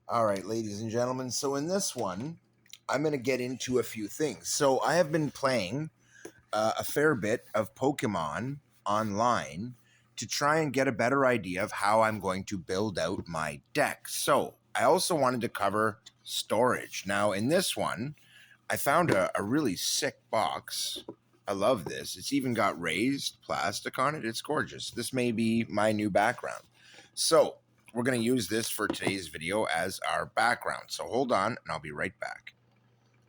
All right, ladies and gentlemen. So in this one, I'm going to get into a few things. So I have been playing a fair bit of Pokemon online to try and get a better idea of how I'm going to build out my deck. So I also wanted to cover storage. Now, in this one, I found a really sick box. I love this. It's even got raised plastic on it. It's gorgeous. This may be my new background. So we're going to use this for today's video as our background. So hold on and I'll be right back.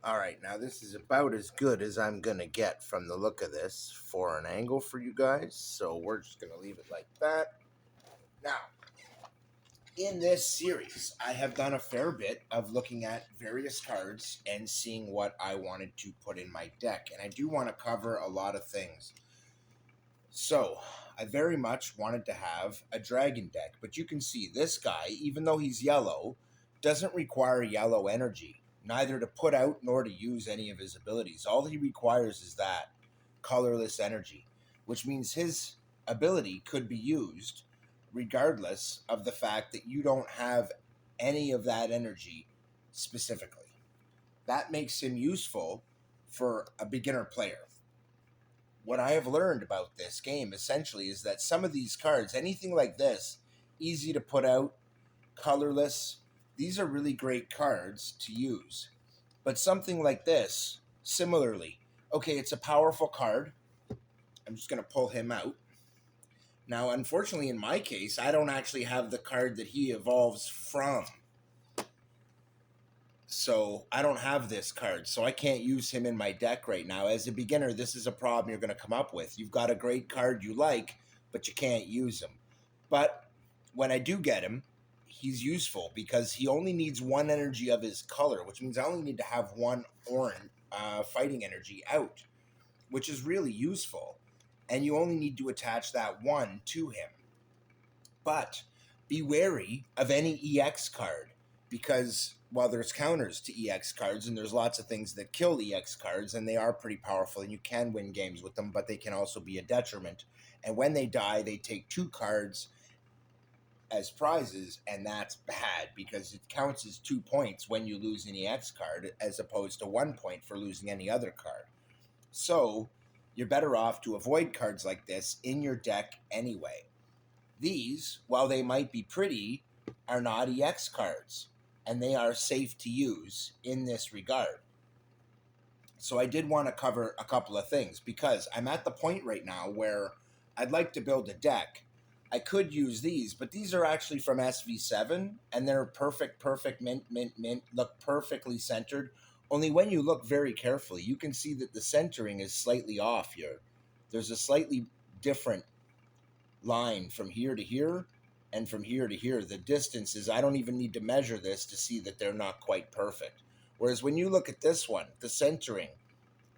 All right, now this is about as good as I'm going to get from the look of this for an angle for you guys. So we're just going to leave it like that. Now, in this series, I have done a fair bit of looking at various cards and seeing what I wanted to put in my deck. And I do want to cover a lot of things. So, I very much wanted to have a dragon deck. But you can see this guy, even though he's yellow, doesn't require yellow energy, neither to put out nor to use any of his abilities. All he requires is that colorless energy, which means his ability could be used regardless of the fact that you don't have any of that energy specifically. That makes him useful for a beginner player. What I have learned about this game essentially is that some of these cards, anything like this, easy to put out, colorless, these are really great cards to use. But something like this, similarly, okay, it's a powerful card. I'm just going to pull him out. Now, unfortunately, in my case, I don't actually have the card that he evolves from. So I don't have this card, so I can't use him in my deck right now. As a beginner, this is a problem you're going to come up with. You've got a great card you like, but you can't use him. But when I do get him, he's useful because he only needs one energy of his color, which means I only need to have one orange fighting energy out, which is really useful. And you only need to attach that one to him. But be wary of any EX card because while there's counters to EX cards and there's lots of things that kill EX cards and they are pretty powerful and you can win games with them, but they can also be a detriment. And when they die, they take 2 cards as prizes, and that's bad because it counts as 2 points when you lose an EX card as opposed to 1 point for losing any other card. So you're better off to avoid cards like this in your deck anyway. These, while they might be pretty, are not EX cards, and they are safe to use in this regard. So I did want to cover a couple of things because I'm at the point right now where I'd like to build a deck. I could use these, but these are actually from SV7, and they're perfect, mint, look perfectly centered. Only when you look very carefully, you can see that the centering is slightly off here. There's a slightly different line from here to here and from here to here. The distances, I don't even need to measure this to see that they're not quite perfect. Whereas when you look at this one, the centering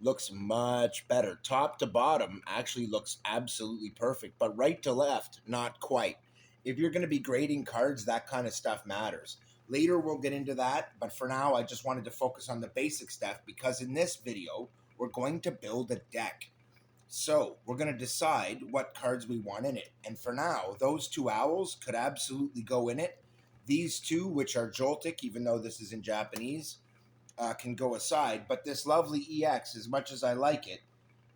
looks much better. Top to bottom actually looks absolutely perfect, but right to left, not quite. If you're going to be grading cards, that kind of stuff matters. Later, we'll get into that, but for now, I just wanted to focus on the basic stuff because in this video, we're going to build a deck. So we're going to decide what cards we want in it. And for now, those 2 owls could absolutely go in it. These 2, which are Joltik, even though this is in Japanese, can go aside. But this lovely EX, as much as I like it,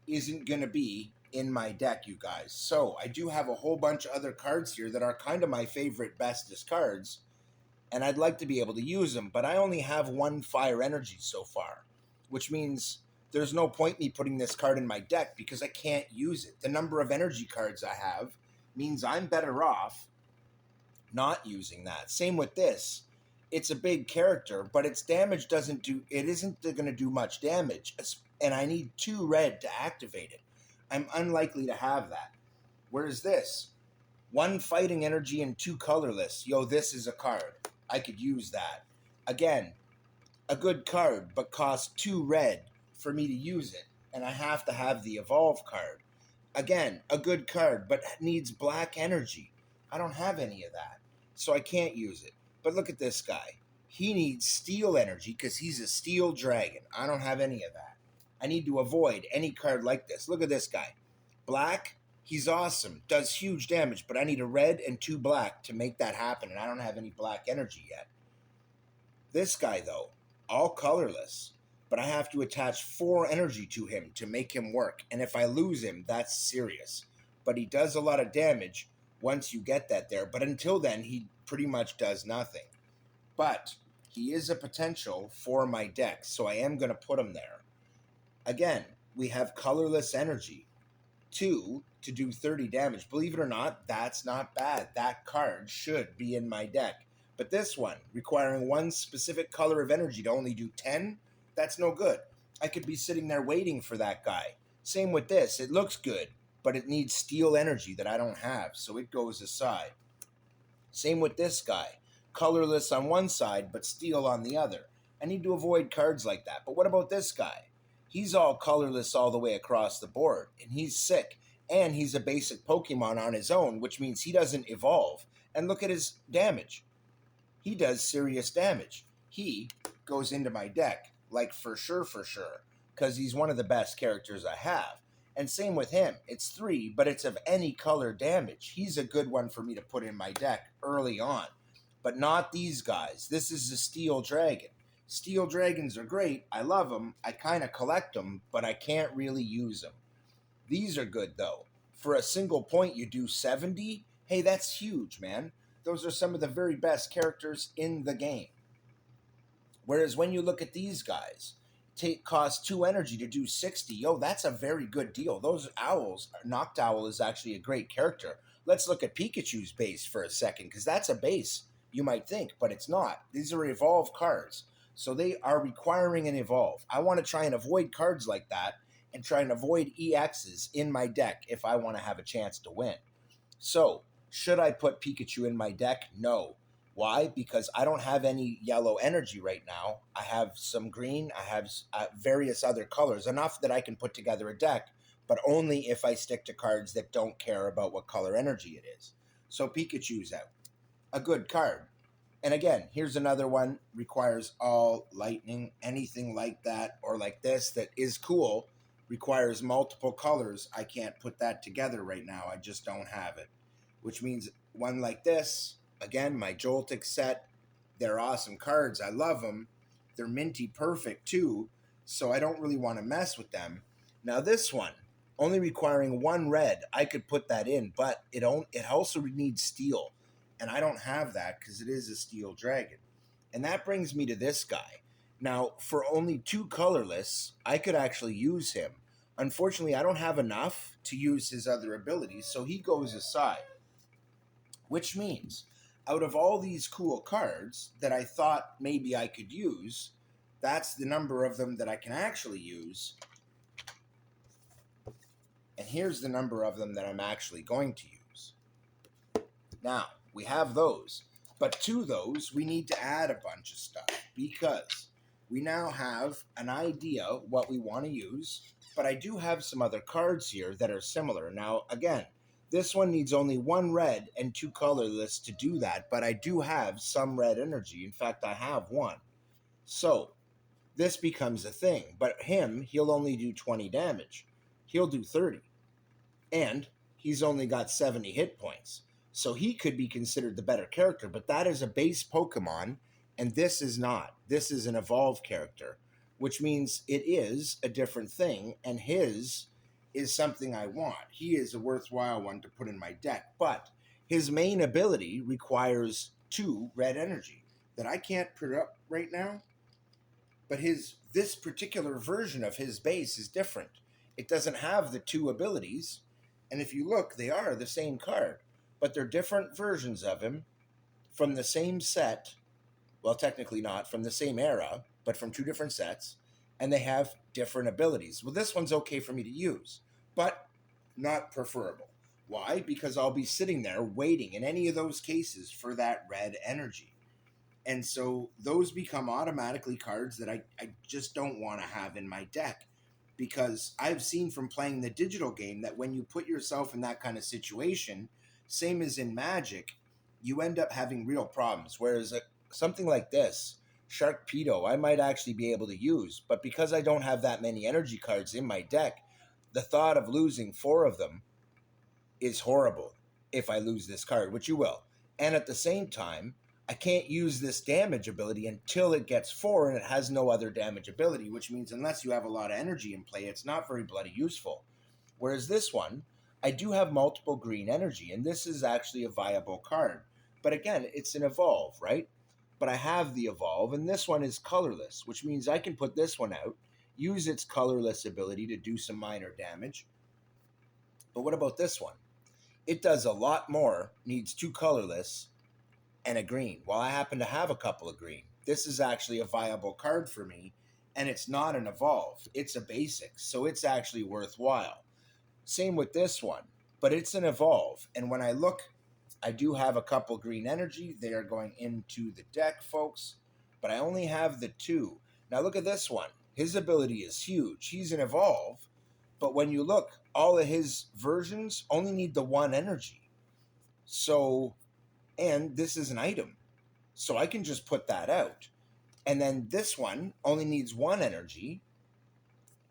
isn't going to be in my deck, you guys. So I do have a whole bunch of other cards here that are kind of my favorite, bestest cards. And I'd like to be able to use them. But I only have 1 fire energy so far, which means there's no point me putting this card in my deck because I can't use it. The number of energy cards I have means I'm better off not using that. Same with this. It's a big character, but its damage isn't going to do much damage. And I need 2 red to activate it. I'm unlikely to have that. Whereas this, 1 fighting energy and 2 colorless. Yo, this is a card. I could use that. Again, a good card, but costs 2 red for me to use it, and I have to have the evolve card. Again, a good card, but needs black energy. I don't have any of that, so I can't use it. But look at this guy. He needs steel energy because he's a steel dragon. I don't have any of that. I need to avoid any card like this. Look at this guy. Black, he's awesome, does huge damage, but I need a red and 2 black to make that happen, and I don't have any black energy yet. This guy, though, all colorless, but I have to attach 4 energy to him to make him work. And if I lose him, that's serious. But he does a lot of damage once you get that there. But until then, he pretty much does nothing. But he is a potential for my deck, so I am going to put him there. Again, we have colorless energy. 2 to do 30 damage. Believe it or not, that's not bad. That card should be in my deck. But this one, requiring one specific color of energy to only do 10, that's no good. I could be sitting there waiting for that guy. Same with this. It looks good, but it needs steel energy that I don't have, so it goes aside. Same with this guy. Colorless on one side, but steel on the other. I need to avoid cards like that. But what about this guy? He's all colorless all the way across the board, and he's sick. And he's a basic Pokemon on his own, which means he doesn't evolve. And look at his damage. He does serious damage. He goes into my deck, like for sure, because he's one of the best characters I have. And same with him. It's 3, but it's of any color damage. He's a good one for me to put in my deck early on. But not these guys. This is a Steel Dragon. Steel Dragons are great. I love them. I kind of collect them, but I can't really use them. These are good, though. For a single point, you do 70. Hey, that's huge, man. Those are some of the very best characters in the game. Whereas when you look at these guys, cost 2 energy to do 60. Yo, that's a very good deal. Those owls, Noctowl is actually a great character. Let's look at Pikachu's base for a second, because that's a base, you might think, but it's not. These are evolve cards. So they are requiring an evolve. I want to try and avoid cards like that and try and avoid EXs in my deck if I want to have a chance to win. So, should I put Pikachu in my deck? No. Why? Because I don't have any yellow energy right now. I have some green. I have various other colors, enough that I can put together a deck, but only if I stick to cards that don't care about what color energy it is. So Pikachu's out. A good card. And again, here's another one, requires all lightning, anything like that, or like this that is cool, requires multiple colors. I can't put that together right now. I just don't have it. Which means one like this, again, my Joltik set, they're awesome cards. I love them. They're minty perfect too, so I don't really want to mess with them. Now this one, only requiring 1 red, I could put that in, but it also needs steel. And I don't have that because it is a Steel Dragon. And that brings me to this guy. Now, for only 2 colorless, I could actually use him. Unfortunately, I don't have enough to use his other abilities, so he goes aside. Which means, out of all these cool cards that I thought maybe I could use, that's the number of them that I can actually use. And here's the number of them that I'm actually going to use. Now, we have those, but to those, we need to add a bunch of stuff because we now have an idea what we want to use, but I do have some other cards here that are similar. Now, again, this one needs only 1 red and 2 colorless to do that, but I do have some red energy. In fact, I have 1. So, this becomes a thing, but he'll only do 20 damage. He'll do 30. And he's only got 70 hit points. So he could be considered the better character, but that is a base Pokemon, and this is not. This is an evolved character, which means it is a different thing, and his is something I want. He is a worthwhile one to put in my deck, but his main ability requires 2 red energy that I can't put up right now, but this particular version of his base is different. It doesn't have the 2 abilities, and if you look, they are the same card. But they're different versions of him from the same set. Well, technically not from the same era, but from 2 different sets. And they have different abilities. Well, this one's okay for me to use, but not preferable. Why? Because I'll be sitting there waiting in any of those cases for that red energy. And so those become automatically cards that I just don't want to have in my deck. Because I've seen from playing the digital game that when you put yourself in that kind of situation, same as in Magic, you end up having real problems. Whereas something like this, Sharpedo, I might actually be able to use. But because I don't have that many energy cards in my deck, the thought of losing 4 of them is horrible if I lose this card, which you will. And at the same time, I can't use this damage ability until it gets 4 and it has no other damage ability, which means unless you have a lot of energy in play, it's not very bloody useful. Whereas this one, I do have multiple green energy, and this is actually a viable card. But again, it's an evolve, right? But I have the evolve, and this one is colorless, which means I can put this one out, use its colorless ability to do some minor damage. But what about this one? It does a lot more, needs 2 colorless and a green. Well, I happen to have a couple of green. This is actually a viable card for me, and it's not an evolve. It's a basic, so it's actually worthwhile. Same with this one, but it's an evolve. And when I look, I do have a couple green energy. They are going into the deck, folks, but I only have the 2. Now look at this one. His ability is huge. He's an evolve, but when you look, all of his versions only need the 1 energy. So, and this is an item. So I can just put that out. And then this one only needs 1 energy.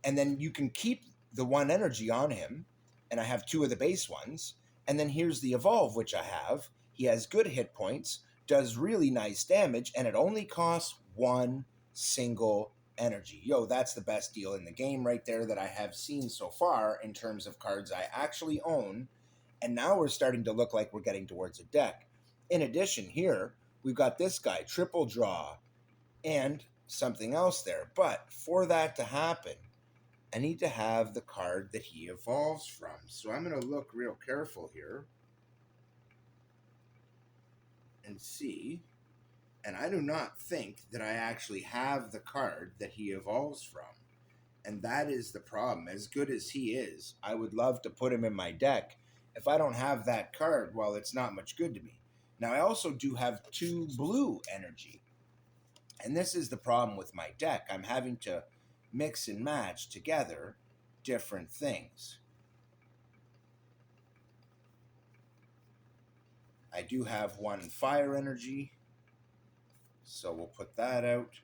And then you can keep the 1 energy on him. And I have 2 of the base ones. And then here's the evolve, which I have. He has good hit points, does really nice damage, and it only costs 1 single energy. Yo, that's the best deal in the game right there that I have seen so far in terms of cards I actually own. And now we're starting to look like we're getting towards a deck. In addition, here, we've got this guy, triple draw, and something else there. But for that to happen, I need to have the card that he evolves from. So I'm going to look real careful here and see. And I do not think that I actually have the card that he evolves from. And that is the problem. As good as he is, I would love to put him in my deck. If I don't have that card, well, it's not much good to me. Now, I also do have 2 blue energy. And this is the problem with my deck. I'm having to mix and match together different things. I do have 1 fire energy, so we'll put that out.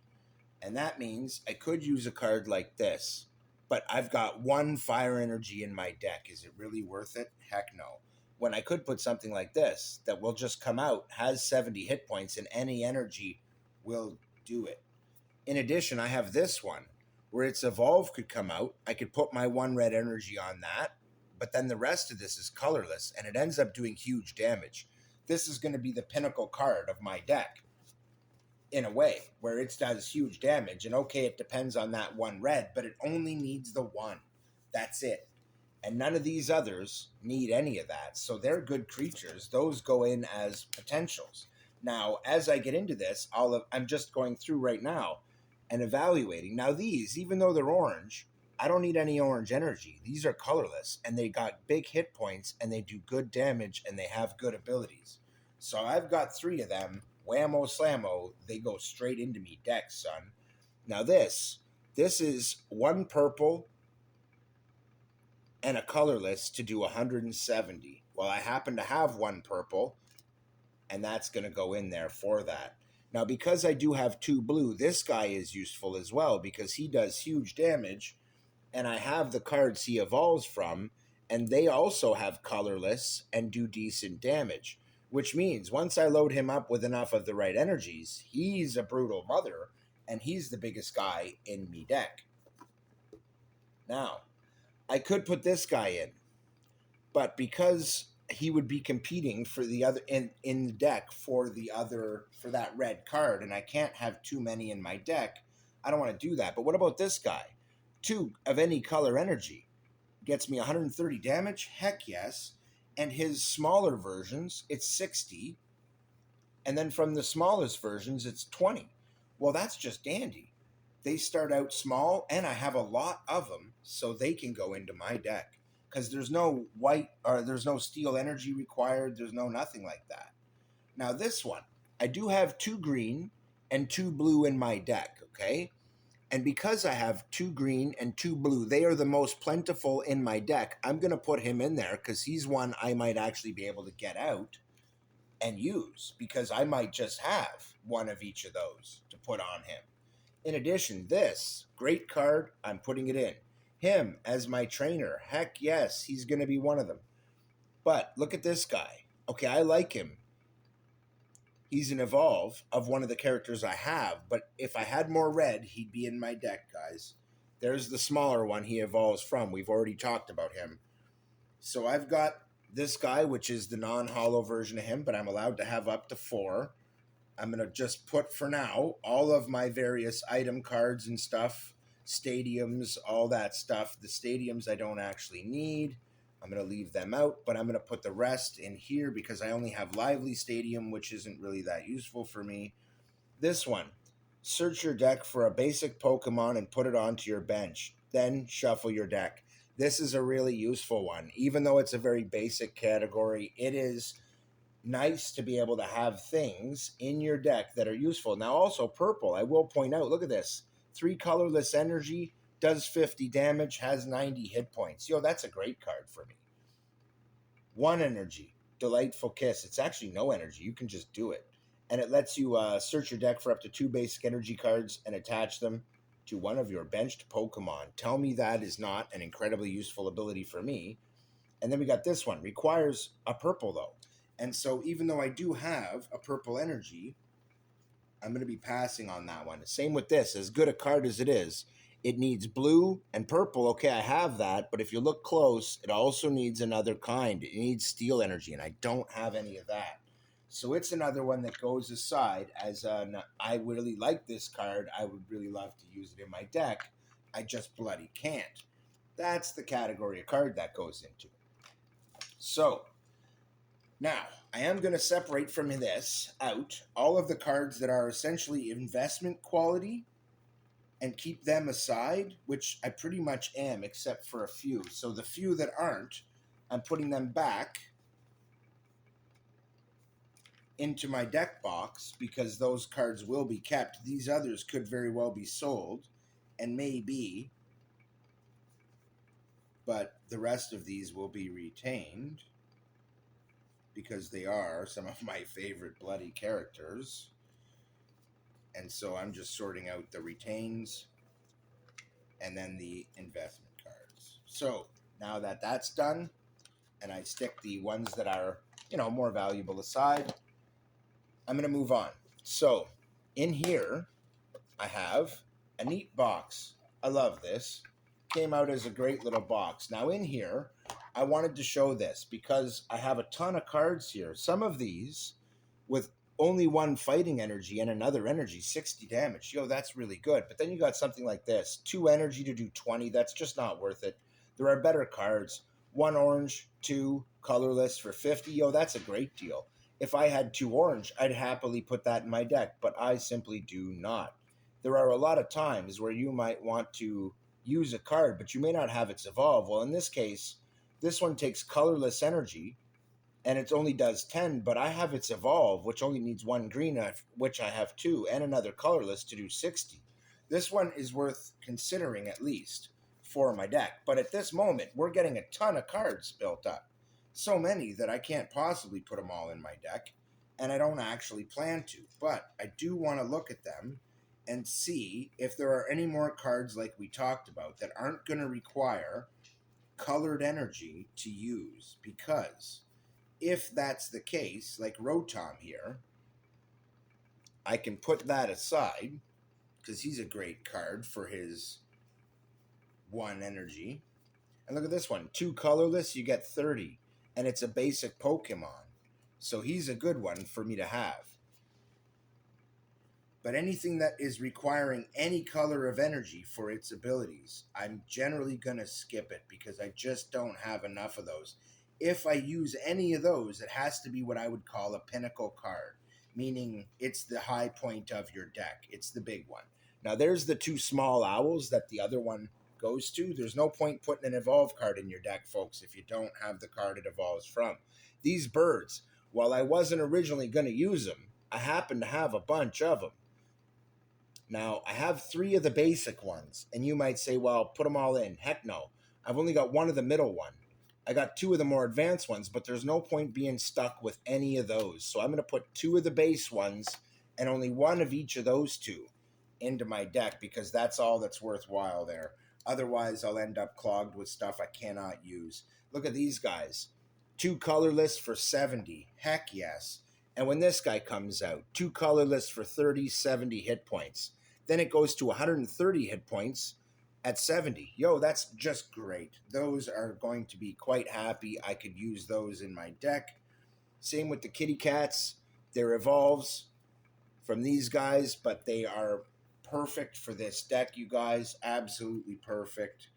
And that means I could use a card like this, but I've got 1 fire energy in my deck. Is it really worth it? Heck no. When I could put something like this that will just come out, has 70 hit points, and any energy will do it. In addition, I have this one where its evolve could come out. I could put my 1 red energy on that, but then the rest of this is colorless, and it ends up doing huge damage. This is going to be the pinnacle card of my deck in a way, where it does huge damage. And okay, it depends on that 1 red, but it only needs the 1. That's it. And none of these others need any of that. So they're good creatures. Those go in as potentials. Now, as I get into this, I'm just going through right now and evaluating. Now these, even though they're orange, I don't need any orange energy. These are colorless, and they got big hit points, and they do good damage, and they have good abilities. So I've got 3 of them. Whammo slammo, they go straight into me deck, son. Now this is 1 purple and a colorless to do 170. Well, I happen to have 1 purple, and that's going to go in there for that. Now, because I do have 2 blue, this guy is useful as well because he does huge damage, and I have the cards he evolves from, and they also have colorless and do decent damage, which means once I load him up with enough of the right energies, he's a brutal mother, and he's the biggest guy in me deck. Now, I could put this guy in, but because he would be competing for the other in the deck for that red card, and I can't have too many in my deck, I don't want to do that. But what about this guy? 2 of any color energy gets me 130 damage. Heck yes. And his smaller versions, it's 60, and then from the smallest versions, it's 20. Well, that's just dandy. They start out small, and I have a lot of them, so they can go into my deck because there's no white or there's no steel energy required. There's no nothing like that. Now this one, I do have 2 green and 2 blue in my deck, okay? And because I have 2 green and 2 blue, they are the most plentiful in my deck. I'm going to put him in there because he's one I might actually be able to get out and use because I might just have 1 of each of those to put on him. In addition, this great card, I'm putting it in. Him as my trainer, heck yes, he's going to be one of them. But look at this guy. Okay, I like him. He's an evolve of one of the characters I have, but if I had more red, he'd be in my deck, guys. There's the smaller one he evolves from. We've already talked about him. So I've got this guy, which is the non-hollow version of him, but I'm allowed to have up to 4. I'm going to just put, for now, all of my various item cards and stuff, stadiums, all that stuff. The stadiums I don't actually need. I'm going to leave them out, but I'm going to put the rest in here because I only have Lively Stadium, which isn't really that useful for me. This one, search your deck for a basic Pokemon and put it onto your bench. Then shuffle your deck. This is a really useful one. Even though it's a very basic category, it is nice to be able to have things in your deck that are useful. Now, also purple, I will point out, look at this. 3 colorless energy, does 50 damage, has 90 hit points. Yo, that's a great card for me. 1 energy, delightful kiss. It's actually no energy. You can just do it. And it lets you search your deck for up to 2 basic energy cards and attach them to one of your benched Pokemon. Tell me that is not an incredibly useful ability for me. And then we got this one. Requires a purple, though. And so even though I do have a purple energy, I'm going to be passing on that one. Same with this. As good a card as it is, it needs blue and purple. Okay, I have that. But if you look close, it also needs another kind. It needs steel energy, and I don't have any of that. So it's another one that goes aside as I really like this card. I would really love to use it in my deck. I just bloody can't. That's the category of card that goes into. So now, I am going to separate from this out all of the cards that are essentially investment quality and keep them aside, which I pretty much am, except for a few. So the few that aren't, I'm putting them back into my deck box because those cards will be kept. These others could very well be sold and may be, but the rest of these will be retained because they are some of my favorite bloody characters. And so I'm just sorting out the retains and then the investment cards. So now that that's done, and I stick the ones that are, more valuable aside, I'm going to move on. So in here, I have a neat box. I love this. Came out as a great little box. Now in here, I wanted to show this because I have a ton of cards here. Some of these with only 1 fighting energy and another energy, 60 damage. Yo, that's really good. But then you got something like this. 2 energy to do 20. That's just not worth it. There are better cards. 1 orange, 2 colorless for 50. Yo, that's a great deal. If I had 2 orange, I'd happily put that in my deck, but I simply do not. There are a lot of times where you might want to use a card, but you may not have its evolve. Well, in this case, this one takes colorless energy, and it only does 10, but I have its evolve, which only needs 1 green, which I have 2, and another colorless to do 60. This one is worth considering at least for my deck, but at this moment, we're getting a ton of cards built up. So many that I can't possibly put them all in my deck, and I don't actually plan to, but I do want to look at them and see if there are any more cards like we talked about that aren't going to require colored energy to use, because if that's the case, like Rotom here, I can put that aside because he's a great card for his 1 energy. And look at this one, 2 colorless, you get 30, and it's a basic Pokemon. So he's a good one for me to have. But anything that is requiring any color of energy for its abilities, I'm generally going to skip it because I just don't have enough of those. If I use any of those, it has to be what I would call a pinnacle card, meaning it's the high point of your deck. It's the big one. Now, there's the 2 small owls that the other one goes to. There's no point putting an evolve card in your deck, folks, if you don't have the card it evolves from. These birds, while I wasn't originally going to use them, I happen to have a bunch of them. Now, I have 3 of the basic ones, and you might say, well, put them all in. Heck no. I've only got 1 of the middle one. I got 2 of the more advanced ones, but there's no point being stuck with any of those. So I'm going to put 2 of the base ones and only 1 of each of those 2 into my deck because that's all that's worthwhile there. Otherwise, I'll end up clogged with stuff I cannot use. Look at these guys. 2 colorless for 70. Heck yes. And when this guy comes out, two colorless for 30, 70 hit points. Then it goes to 130 hit points at 70. Yo, that's just great. Those are going to be quite happy. I could use those in my deck. Same with the kitty cats. They're evolves from these guys, but they are perfect for this deck, you guys. Absolutely perfect.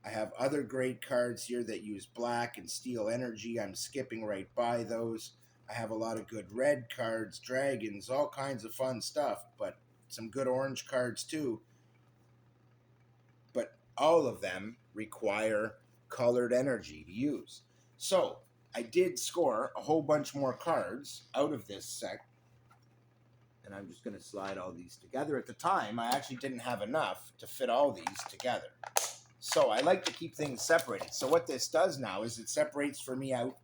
I have other great cards here that use black and steel energy. I'm skipping right by those. I have a lot of good red cards, dragons, all kinds of fun stuff, but some good orange cards too. But all of them require colored energy to use. So I did score a whole bunch more cards out of this set, and I'm just going to slide all these together. At the time, I actually didn't have enough to fit all these together. So I like to keep things separated. So what this does now is it separates for me out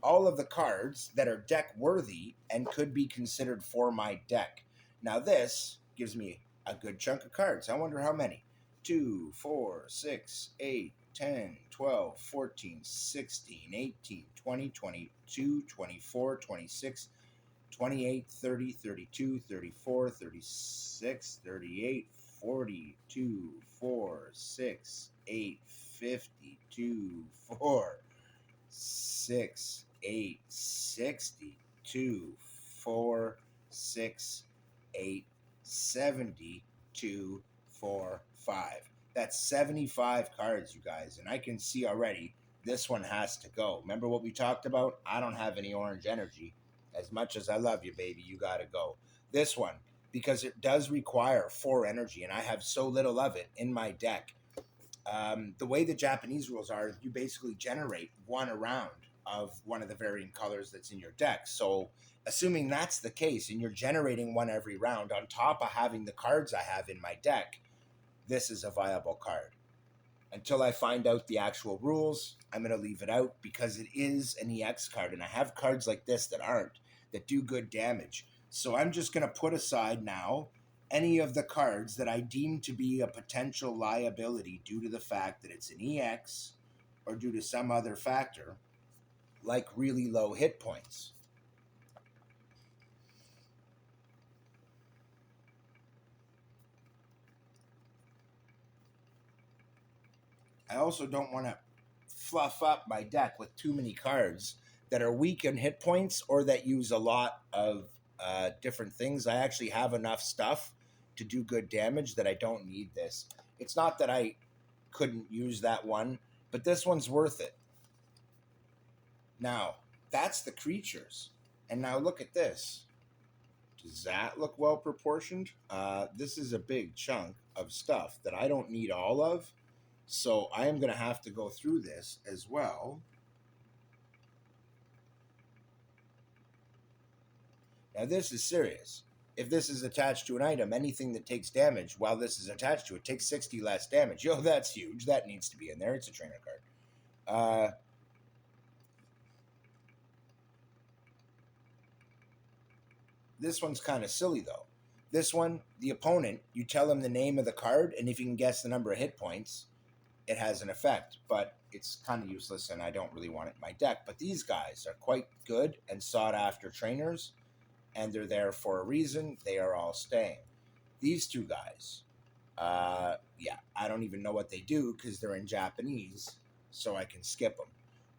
all of the cards that are deck worthy and could be considered for my deck. Now this gives me a good chunk of cards. I wonder how many. 2, 4, 6, 8, 10, 12, 14, 16, 18, 20, 22, 24, 26, 28, 30, 32, 34, 36, 38, 42, 4, 6, 8, 52, 4, 6, 8, 62, 4, 6, 8, 72, 4, 5. That's 75 cards, you guys. And I can see already this one has to go. Remember what we talked about? I don't have any orange energy. As much as I love you, baby, you got to go. This one, because it does require 4 energy, and I have so little of it in my deck. The way the Japanese rules are, you basically generate one a round of one of the varying colors that's in your deck. So assuming that's the case and you're generating one every round on top of having the cards I have in my deck, this is a viable card. Until I find out the actual rules, I'm going to leave it out because it is an EX card, and I have cards like this that aren't, that do good damage. So I'm just going to put aside now any of the cards that I deem to be a potential liability due to the fact that it's an EX or due to some other factor, like really low hit points. I also don't want to fluff up my deck with too many cards that are weak in hit points or that use a lot of different things. I actually have enough stuff to do good damage that I don't need this. It's not that I couldn't use that one, but this one's worth it. Now, that's the creatures. And now look at this. Does that look well proportioned? This is a big chunk of stuff that I don't need all of. So I am going to have to go through this as well. Now this is serious. If this is attached to an item, anything that takes damage while this is attached to it takes 60 less damage. Yo, that's huge. That needs to be in there. It's a trainer card. This one's kind of silly though. This one, the opponent, you tell him the name of the card, and if you can guess the number of hit points, it has an effect, but it's kind of useless and I don't really want it in my deck. But these guys are quite good and sought after trainers, and they're there for a reason. They are all staying. These two guys, yeah, I don't even know what they do because they're in Japanese, so I can skip them.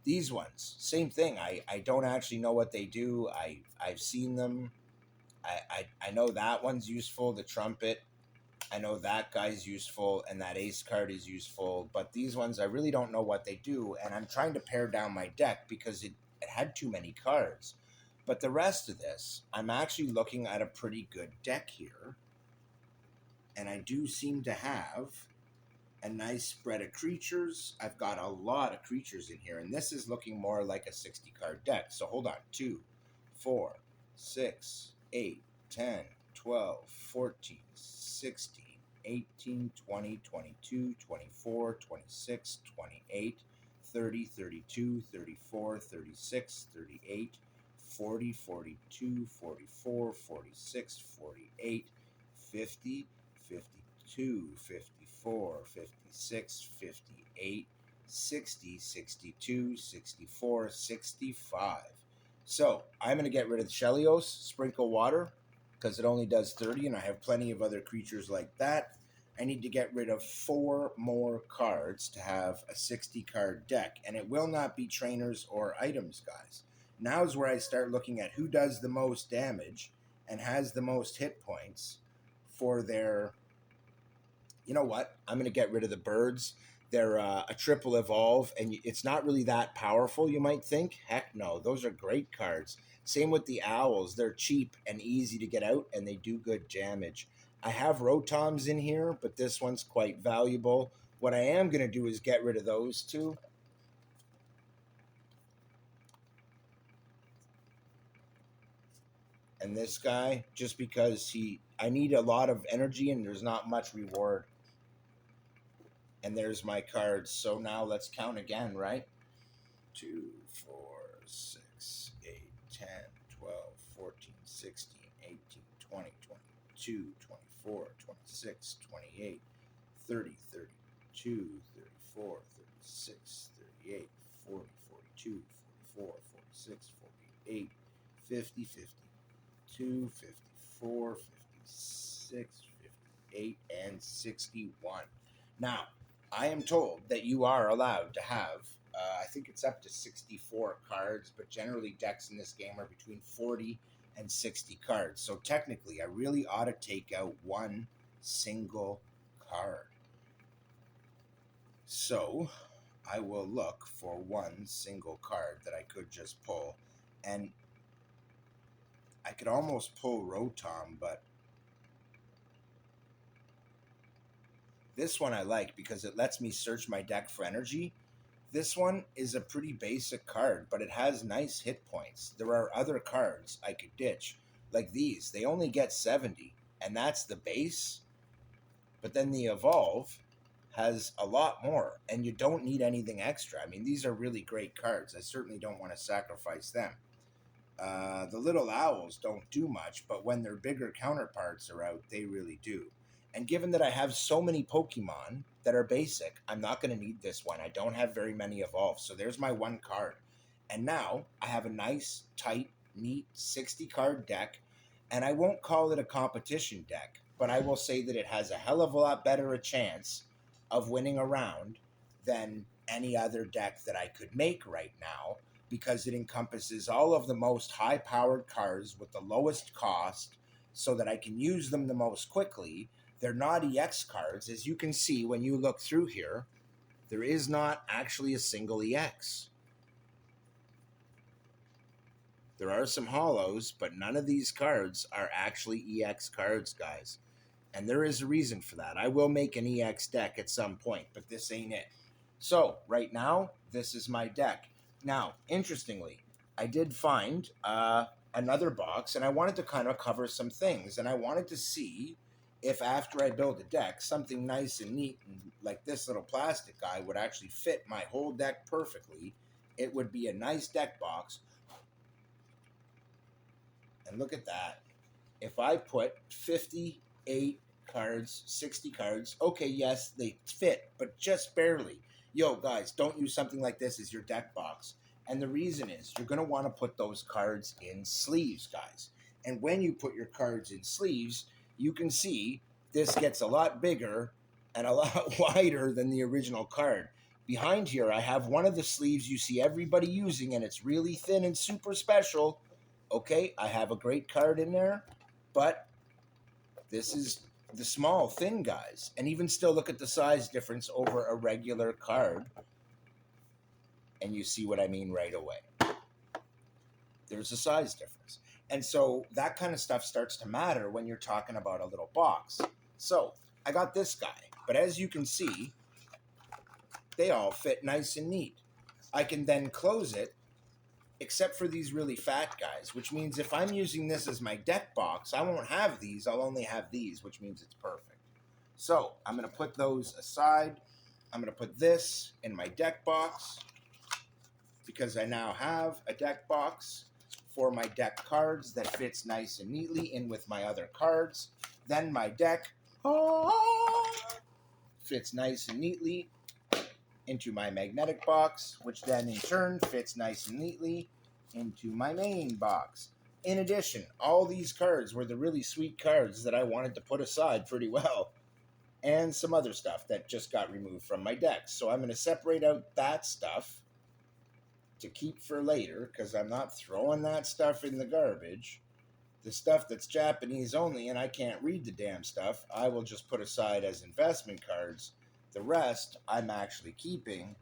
These ones, same thing. I don't actually know what they do. I've seen them. I know that one's useful, the trumpet. I know that guy's useful and that ace card is useful, but these ones I really don't know what they do, and I'm trying to pare down my deck because it had too many cards. But the rest of this, I'm actually looking at a pretty good deck here, and I do seem to have a nice spread of creatures. I've got a lot of creatures in here, and this is looking more like a 60 card deck. So hold on. 2, 4, 6, 8, 10, 12, 14, 16, 18, 20, 22, 24, 26, 28, 30, 32, 34, 36, 38, 40, 42, 44, 46, 48, 50, 52, 54, 56, 58, 60, 62, 64, 65. So I'm going to get rid of the Shelios, sprinkle water, because it only does 30, and I have plenty of other creatures like that. I need to get rid of 4 more cards to have a 60 card deck, and it will not be trainers or items, guys. Now is where I start looking at who does the most damage and has the most hit points for their. You know what? I'm going to get rid of the birds. They're a triple evolve, and it's not really that powerful, you might think. Heck no, those are great cards. Same with the owls. They're cheap and easy to get out, and they do good damage. I have Rotoms in here, but this one's quite valuable. What I am going to do is get rid of those two. And this guy, just because I need a lot of energy and there's not much reward. And there's my cards. So now let's count again, right? 2, 4, 6, 8, 10, 12, 14, 16, 18, 20, 22, 24, 26, 28, 30, 32, 34, 36, 38, 40, 42, 44, 46, 48, 50, 52, 54, 56, 58, and 61. Now, I am told that you are allowed to have, I think it's up to 64 cards, but generally decks in this game are between 40 and 60 cards. So technically, I really ought to take out one single card. So I will look for one single card that I could just pull. And I could almost pull Rotom, but this one I like because it lets me search my deck for energy. This one is a pretty basic card, but it has nice hit points. There are other cards I could ditch, like these. They only get 70, and that's the base. But then the Evolve has a lot more, and you don't need anything extra. I mean, these are really great cards. I certainly don't want to sacrifice them. The little owls don't do much, but when their bigger counterparts are out, they really do. And given that I have so many Pokemon that are basic, I'm not going to need this one. I don't have very many evolve, so there's my one card. And now I have a nice, tight, neat 60 card deck, and I won't call it a competition deck, but I will say that it has a hell of a lot better a chance of winning a round than any other deck that I could make right now, because it encompasses all of the most high powered cards with the lowest cost so that I can use them the most quickly. They're not EX cards. As you can see when you look through here, there is not actually a single EX. There are some hollows, but none of these cards are actually EX cards, guys. And there is a reason for that. I will make an EX deck at some point, but this ain't it. So, right now, this is my deck. Now, interestingly, I did find another box, and I wanted to kind of cover some things. And I wanted to see if after I build a deck, something nice and neat, and like this little plastic guy, would actually fit my whole deck perfectly. It would be a nice deck box. And look at that. If I put 58 cards, 60 cards, okay, yes, they fit, but just barely. Yo, guys, don't use something like this as your deck box. And the reason is you're going to want to put those cards in sleeves, guys. And when you put your cards in sleeves, you can see this gets a lot bigger and a lot wider than the original card. Behind here, I have one of the sleeves you see everybody using, and it's really thin and super special. Okay, I have a great card in there, but this is the small, thin guys. And even still, look at the size difference over a regular card. And you see what I mean right away. There's a size difference. And so that kind of stuff starts to matter when you're talking about a little box. So I got this guy. But as you can see, they all fit nice and neat. I can then close it, except for these really fat guys, which means if I'm using this as my deck box, I won't have these. I'll only have these, which means it's perfect. So I'm going to put those aside. I'm going to put this in my deck box because I now have a deck box for my deck cards that fits nice and neatly in with my other cards. Then my deck fits nice and neatly into my magnetic box, which then in turn fits nice and neatly into my main box. In addition, all these cards were the really sweet cards that I wanted to put aside pretty well, and some other stuff that just got removed from my deck. So I'm going to separate out that stuff to keep for later because I'm not throwing that stuff in the garbage. The stuff that's Japanese only and I can't read the damn stuff, I will just put aside as investment cards. The rest I'm actually keeping.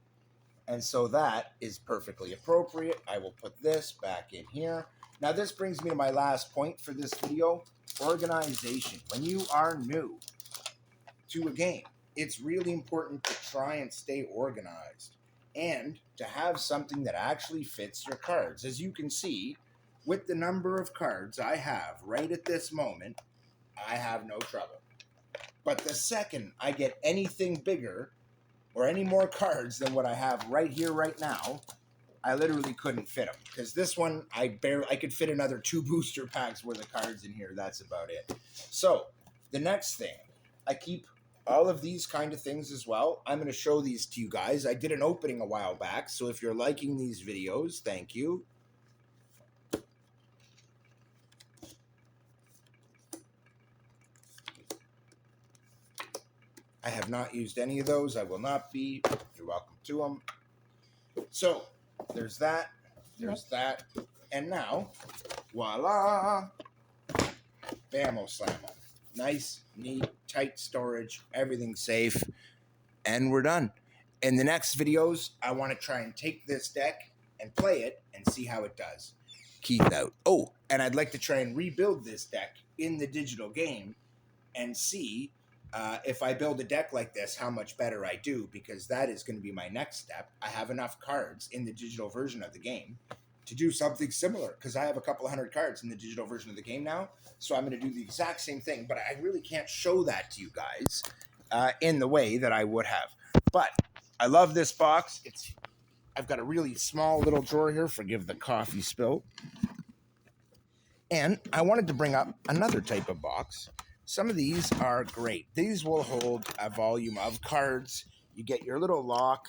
And so that is perfectly appropriate. I will put this back in here. Now, this brings me to my last point for this video, organization. When you are new to a game, it's really important to try and stay organized and to have something that actually fits your cards. As you can see, with the number of cards I have right at this moment, I have no trouble. But the second I get anything bigger or any more cards than what I have right here, right now, I literally couldn't fit them. Because this one, I could fit another 2 booster packs worth of cards in here. That's about it. So, the next thing, I keep all of these kind of things as well. I'm going to show these to you guys. I did an opening a while back, so if you're liking these videos, thank you. I have not used any of those. I will not be. You're welcome to them. So, there's that. There's that. And now, voila! Bammo Slammo. Nice, neat, tight storage. Everything's safe. And we're done. In the next videos, I want to try and take this deck and play it and see how it does. Keith out. Oh, and I'd like to try and rebuild this deck in the digital game and see if I build a deck like this, how much better I do, because that is going to be my next step. I have enough cards in the digital version of the game to do something similar, because I have a couple of 100 cards in the digital version of the game now, so I'm going to do the exact same thing, but I really can't show that to you guys in the way that I would have. But I love this box. I've got a really small little drawer here. Forgive the coffee spill. And I wanted to bring up another type of box. Some of these are great. These will hold a volume of cards. You get your little lock,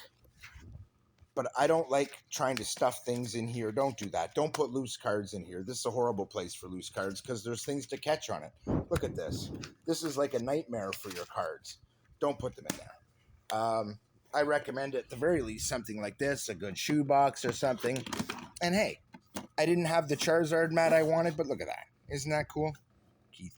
but I don't like trying to stuff things in here. Don't do that. Don't put loose cards in here. This is a horrible place for loose cards because there's things to catch on it. Look at this. This is like a nightmare for your cards. Don't put them in there. I recommend at the very least something like this, a good shoebox or something. And hey, I didn't have the Charizard mat I wanted, but look at that. Isn't that cool? Keith.